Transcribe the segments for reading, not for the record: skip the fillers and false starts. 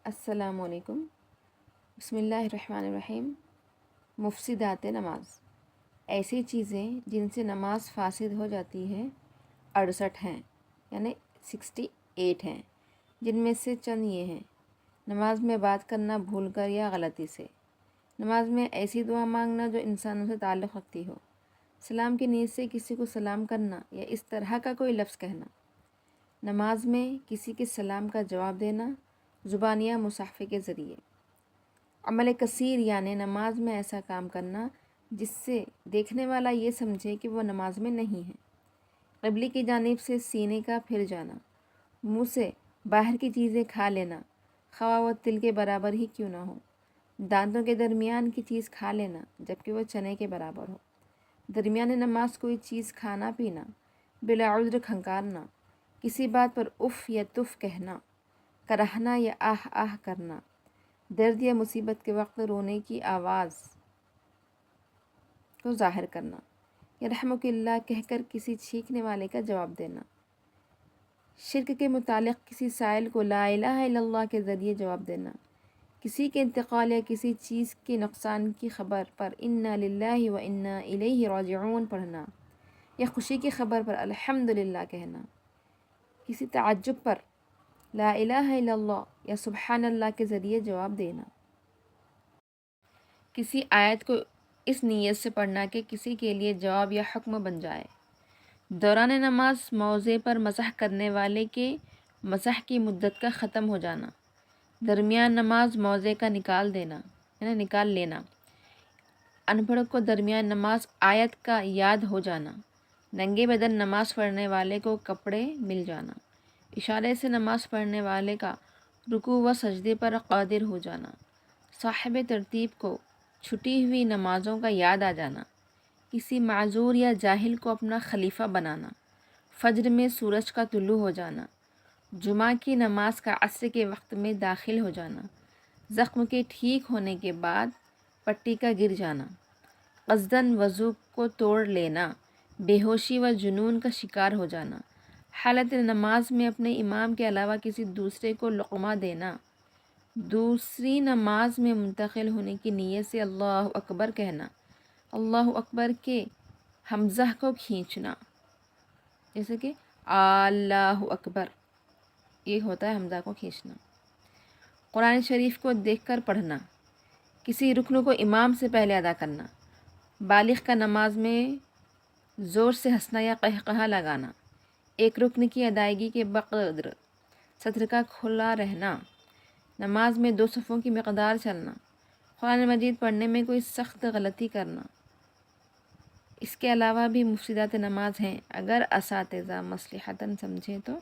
السلام علیکم۔ بسم اللہ الرحمن الرحیم۔ مفسدات نماز، ایسی چیزیں جن سے نماز فاسد ہو جاتی ہے 68 ہیں، یعنی 68 ہیں، جن میں سے چند یہ ہیں: نماز میں بات کرنا بھول کر یا غلطی سے، نماز میں ایسی دعا مانگنا جو انسانوں سے تعلق رکھتی ہو، سلام کی نیت سے کسی کو سلام کرنا یا اس طرح کا کوئی لفظ کہنا، نماز میں کسی کے سلام کا جواب دینا زبان یا مصحف کے ذریعے، عمل کثیر یعنی نماز میں ایسا کام کرنا جس سے دیکھنے والا یہ سمجھے کہ وہ نماز میں نہیں ہے، قبلے کی جانب سے سینے کا پھر جانا، منہ سے باہر کی چیزیں کھا لینا خواہ وہ تل کے برابر ہی کیوں نہ ہو، دانتوں کے درمیان کی چیز کھا لینا جبکہ وہ چنے کے برابر ہو، درمیان نماز کوئی چیز کھانا پینا، بلا عذر کھنکارنا، کسی بات پر اف یا تف کہنا، کراہنا یا آہ آہ کرنا، درد یا مصیبت کے وقت رونے کی آواز کو ظاہر کرنا، یرحمک اللہ کہہ کر کسی چھینکنے والے کا جواب دینا، شرک کے متعلق کسی سائل کو لا الہ الا اللہ کے ذریعے جواب دینا، کسی کے انتقال یا کسی چیز کے نقصان کی خبر پر انا للہ و انا الیہ راجعون پڑھنا، یا خوشی کی خبر پر الحمدللہ کہنا، کسی تعجب پر لا الہ الا اللہ یا سبحان اللہ کے ذریعے جواب دینا، کسی آیت کو اس نیت سے پڑھنا کہ کسی کے لیے جواب یا حکم بن جائے، دوران نماز موضع پر مسح کرنے والے کے مسح کی مدت کا ختم ہو جانا، درمیان نماز موضع کا نکال لینا، ان پڑھ کو درمیان نماز آیت کا یاد ہو جانا، ننگے بدن نماز پڑھنے والے کو کپڑے مل جانا، اشارے سے نماز پڑھنے والے کا رکوع و سجدے پر قادر ہو جانا، صاحب ترتیب کو چھٹی ہوئی نمازوں کا یاد آ جانا، کسی معذور یا جاہل کو اپنا خلیفہ بنانا، فجر میں سورج کا طلوع ہو جانا، جمعہ کی نماز کا عصر کے وقت میں داخل ہو جانا، زخم کے ٹھیک ہونے کے بعد پٹی کا گر جانا، قصداً وضو کو توڑ لینا، بے ہوشی و جنون کا شکار ہو جانا، حالت نماز میں اپنے امام کے علاوہ کسی دوسرے کو لقمہ دینا، دوسری نماز میں منتقل ہونے کی نیت سے اللہ اکبر کہنا، اللہ اکبر کے حمزہ کو کھینچنا، جیسے کہ اللہ اکبر، یہ ہوتا ہے حمزہ کو کھینچنا، قرآن شریف کو دیکھ کر پڑھنا، کسی رکن کو امام سے پہلے ادا کرنا، بالغ کا نماز میں زور سے ہنسنا یا قہقہہ لگانا، ایک رکن کی ادائیگی کے بقدر صدر کا کھلا رہنا، نماز میں 2 صفوں کی مقدار چلنا، قرآن مجید پڑھنے میں کوئی سخت غلطی کرنا۔ اس کے علاوہ بھی مفسدات نماز ہیں، اگر اساتذہ مصلحتاً سمجھے تو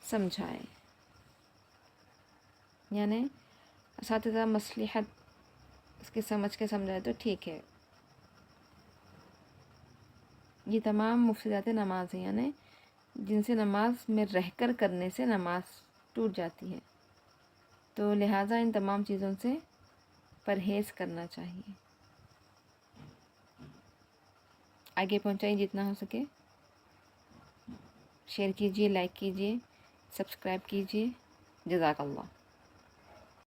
سمجھائے، یعنی اساتذہ مصلحت اس کے سمجھ کے سمجھائے تو ٹھیک ہے۔ یہ تمام مفسدات نماز ہیں، یعنی جن سے نماز میں رہ کر کرنے سے نماز ٹوٹ جاتی ہے، تو لہٰذا ان تمام چیزوں سے پرہیز کرنا چاہیے۔ آگے پہنچائیے جتنا ہو سکے، شیئر کیجیے، لائک کیجیے، سبسکرائب کیجیے۔ جزاک اللہ۔